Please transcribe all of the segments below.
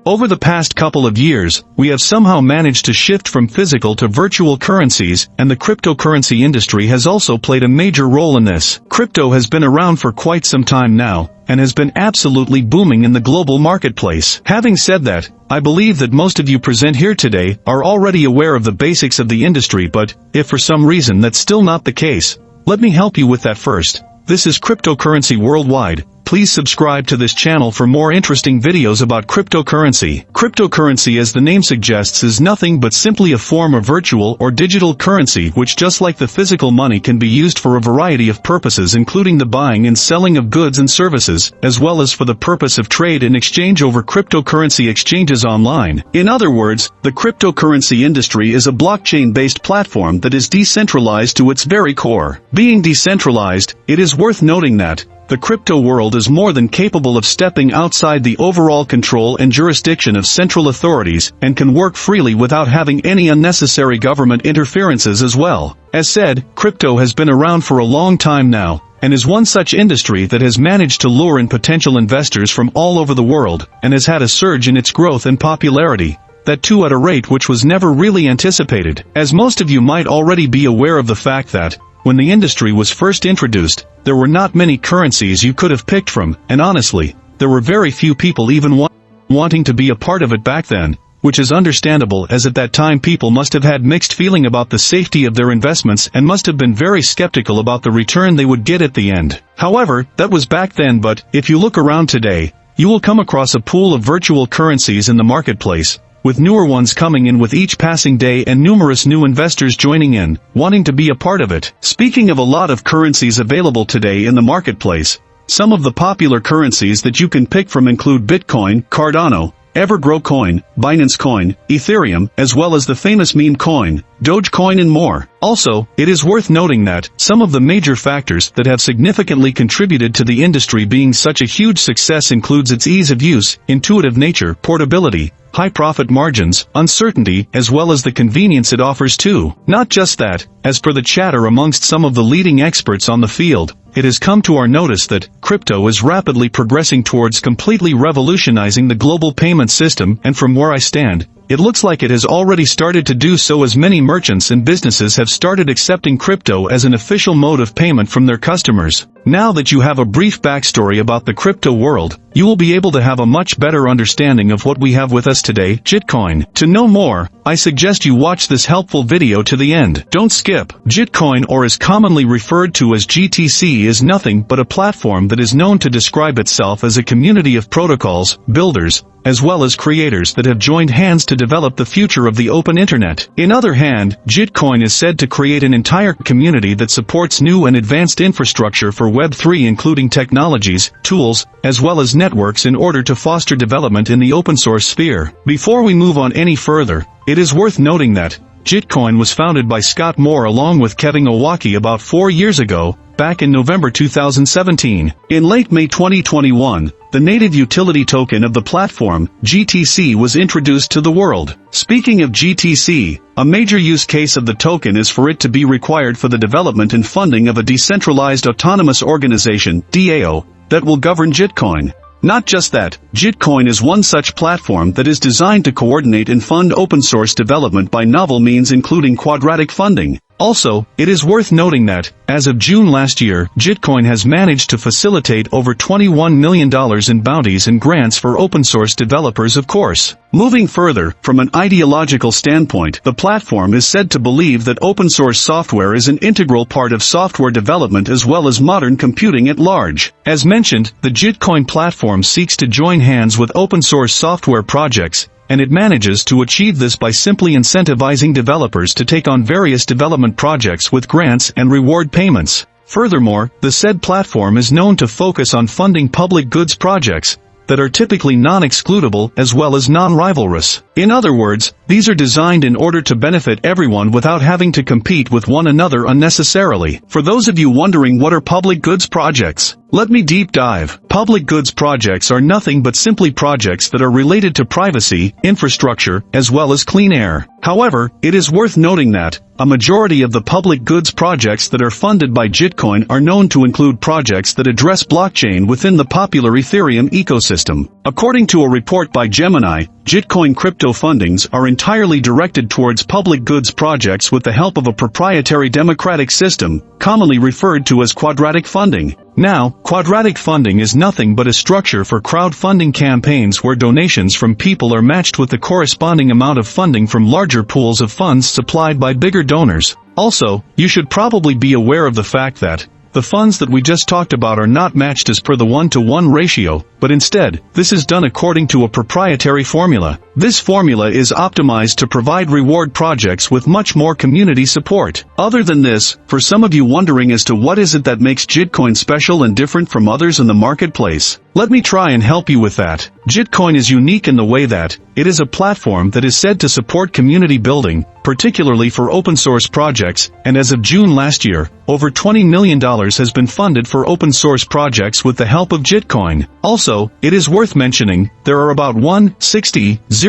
Over the past couple of years, we have somehow managed to shift from physical to virtual currencies, and the cryptocurrency industry has also played a major role in this. Crypto has been around for quite some time now, and has been absolutely booming in the global marketplace. Having said that, I believe that most of you present here today are already aware of the basics of the industry, but if for some reason that's still not the case, let me help you with that first. This is Cryptocurrency Worldwide. Please subscribe to this channel for more interesting videos about cryptocurrency. Cryptocurrency, as the name suggests, is nothing but simply a form of virtual or digital currency which, just like the physical money, can be used for a variety of purposes, including the buying and selling of goods and services, as well as for the purpose of trade and exchange over cryptocurrency exchanges online. In other words, the cryptocurrency industry is a blockchain-based platform that is decentralized to its very core. Being decentralized, it is worth noting that the crypto world is more than capable of stepping outside the overall control and jurisdiction of central authorities, and can work freely without having any unnecessary government interferences as well. As said, crypto has been around for a long time now, and is one such industry that has managed to lure in potential investors from all over the world, and has had a surge in its growth and popularity. That too at a rate which was never really anticipated. As most of you might already be aware of the fact that, when the industry was first introduced, there were not many currencies you could have picked from, and honestly, there were very few people even wanting to be a part of it back then, which is understandable, as at that time people must have had mixed feeling about the safety of their investments and must have been very skeptical about the return they would get at the end. However, that was back then, but if you look around today, you will come across a pool of virtual currencies in the marketplace, with newer ones coming in with each passing day and numerous new investors joining in, wanting to be a part of it. Speaking of a lot of currencies available today in the marketplace, some of the popular currencies that you can pick from include Bitcoin, Cardano, Evergrow Coin, Binance Coin, Ethereum, as well as the famous meme coin, Dogecoin, and more. Also, it is worth noting that some of the major factors that have significantly contributed to the industry being such a huge success includes its ease of use, intuitive nature, portability, high profit margins, uncertainty, as well as the convenience it offers too. Not just that, as per the chatter amongst some of the leading experts on the field, it has come to our notice that crypto is rapidly progressing towards completely revolutionizing the global payment system, and from where I stand, it looks like it has already started to do so, as many merchants and businesses have started accepting crypto as an official mode of payment from their customers. Now that you have a brief backstory about the crypto world, you will be able to have a much better understanding of what we have with us today, Gitcoin. To know more, I suggest you watch this helpful video to the end. Don't skip. Gitcoin, or is commonly referred to as GTC, is nothing but a platform that is known to describe itself as a community of protocols, builders, as well as creators that have joined hands to develop the future of the open internet. In other hand, Gitcoin is said to create an entire community that supports new and advanced infrastructure for Web3, including technologies, tools, as well as networks, in order to foster development in the open source sphere. Before we move on any further, it is worth noting that Gitcoin was founded by Scott Moore along with Kevin Owocki about 4 years ago, back in November 2017. In late May 2021, the native utility token of the platform, GTC, was introduced to the world. Speaking of GTC, a major use case of the token is for it to be required for the development and funding of a decentralized autonomous organization, DAO, that will govern Gitcoin. Not just that, Gitcoin is one such platform that is designed to coordinate and fund open-source development by novel means, including Quadratic funding. Also, it is worth noting that, as of June last year, Gitcoin has managed to facilitate over $21 million in bounties and grants for open-source developers, of course. Moving further, from an ideological standpoint, the platform is said to believe that open-source software is an integral part of software development as well as modern computing at large. As mentioned, the Gitcoin platform seeks to join hands with open-source software projects, and it manages to achieve this by simply incentivizing developers to take on various development projects with grants and reward payments. Furthermore, the said platform is known to focus on funding public goods projects that are typically non-excludable as well as non-rivalrous. In other words, these are designed in order to benefit everyone without having to compete with one another unnecessarily. For those of you wondering what are public goods projects, let me deep dive. Public goods projects are nothing but simply projects that are related to privacy, infrastructure, as well as clean air. However, it is worth noting that a majority of the public goods projects that are funded by Gitcoin are known to include projects that address blockchain within the popular Ethereum ecosystem. According to a report by Gemini, Gitcoin crypto fundings are entirely directed towards public goods projects with the help of a proprietary democratic system, commonly referred to as quadratic funding. Now, quadratic funding is nothing but a structure for crowdfunding campaigns where donations from people are matched with the corresponding amount of funding from larger pools of funds supplied by bigger donors. Also, you should probably be aware of the fact that the funds that we just talked about are not matched as per the 1-to-1 ratio, but instead, this is done according to a proprietary formula. This formula is optimized to provide reward projects with much more community support. Other than this, for some of you wondering as to what is it that makes Gitcoin special and different from others in the marketplace, let me try and help you with that. Gitcoin is unique in the way that it is a platform that is said to support community building, particularly for open-source projects, and as of June last year, over $20 million has been funded for open-source projects with the help of Gitcoin. Also, it is worth mentioning, there are about 160,000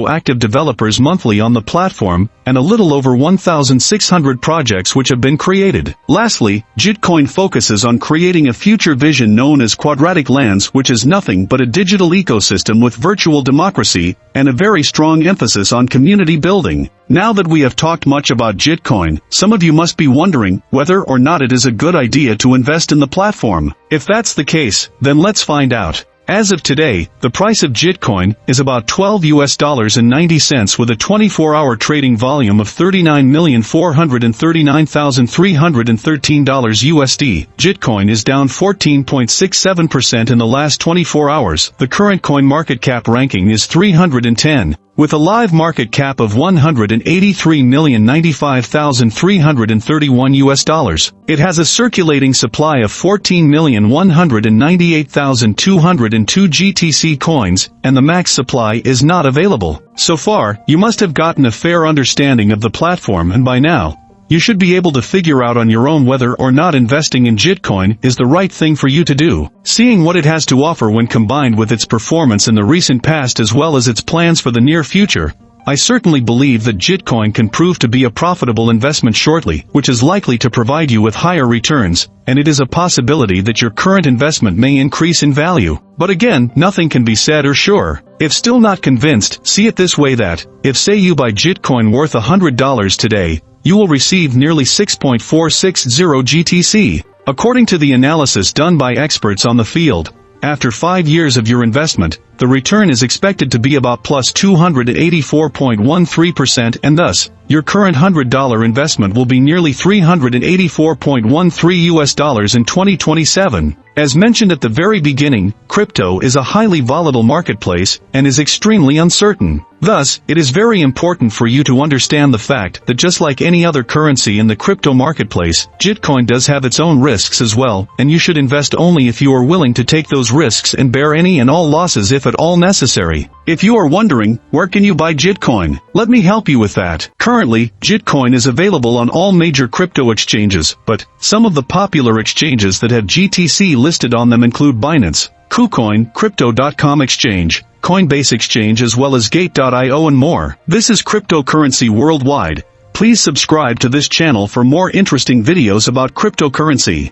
active developers monthly on the platform, and a little over 1,600 projects which have been created. Lastly, Gitcoin focuses on creating a future vision known as Quadratic Lands, which is nothing but a digital ecosystem with virtual democracy, and a very strong emphasis on community building. Now that we have talked much about Gitcoin, some of you must be wondering whether or not it is a good idea to invest in the platform. If that's the case, then let's find out. As of today, the price of Gitcoin is about $12.90 with a 24-hour trading volume of $39,439,313 USD. Gitcoin is down 14.67% in the last 24 hours. The current coin market cap ranking is 310. With a live market cap of $183,095,331 USD. It has a circulating supply of 14,198,202 GTC coins, and the max supply is not available. So far, you must have gotten a fair understanding of the platform, and by now, you should be able to figure out on your own whether or not investing in Gitcoin is the right thing for you to do. Seeing what it has to offer when combined with its performance in the recent past as well as its plans for the near future, I certainly believe that Gitcoin can prove to be a profitable investment shortly, which is likely to provide you with higher returns, and it is a possibility that your current investment may increase in value. But again, nothing can be said or sure. If still not convinced, see it this way that, if say you buy Gitcoin worth $100 today, you will receive nearly 6.460 GTC. According to the analysis done by experts on the field, after 5 years of your investment, the return is expected to be about plus 284.13%, and thus, your current $100 investment will be nearly $384.13 USD in 2027. As mentioned at the very beginning, crypto is a highly volatile marketplace and is extremely uncertain. Thus, it is very important for you to understand the fact that just like any other currency in the crypto marketplace, Gitcoin does have its own risks as well, and you should invest only if you are willing to take those risks and bear any and all losses if at all necessary. If you are wondering, where can you buy Gitcoin? Let me help you with that. Currently, Gitcoin is available on all major crypto exchanges, but some of the popular exchanges that have GTC listed on them include Binance, KuCoin, Crypto.com Exchange, Coinbase Exchange, as well as Gate.io and more. This is cryptocurrency worldwide. Please subscribe to this channel for more interesting videos about cryptocurrency.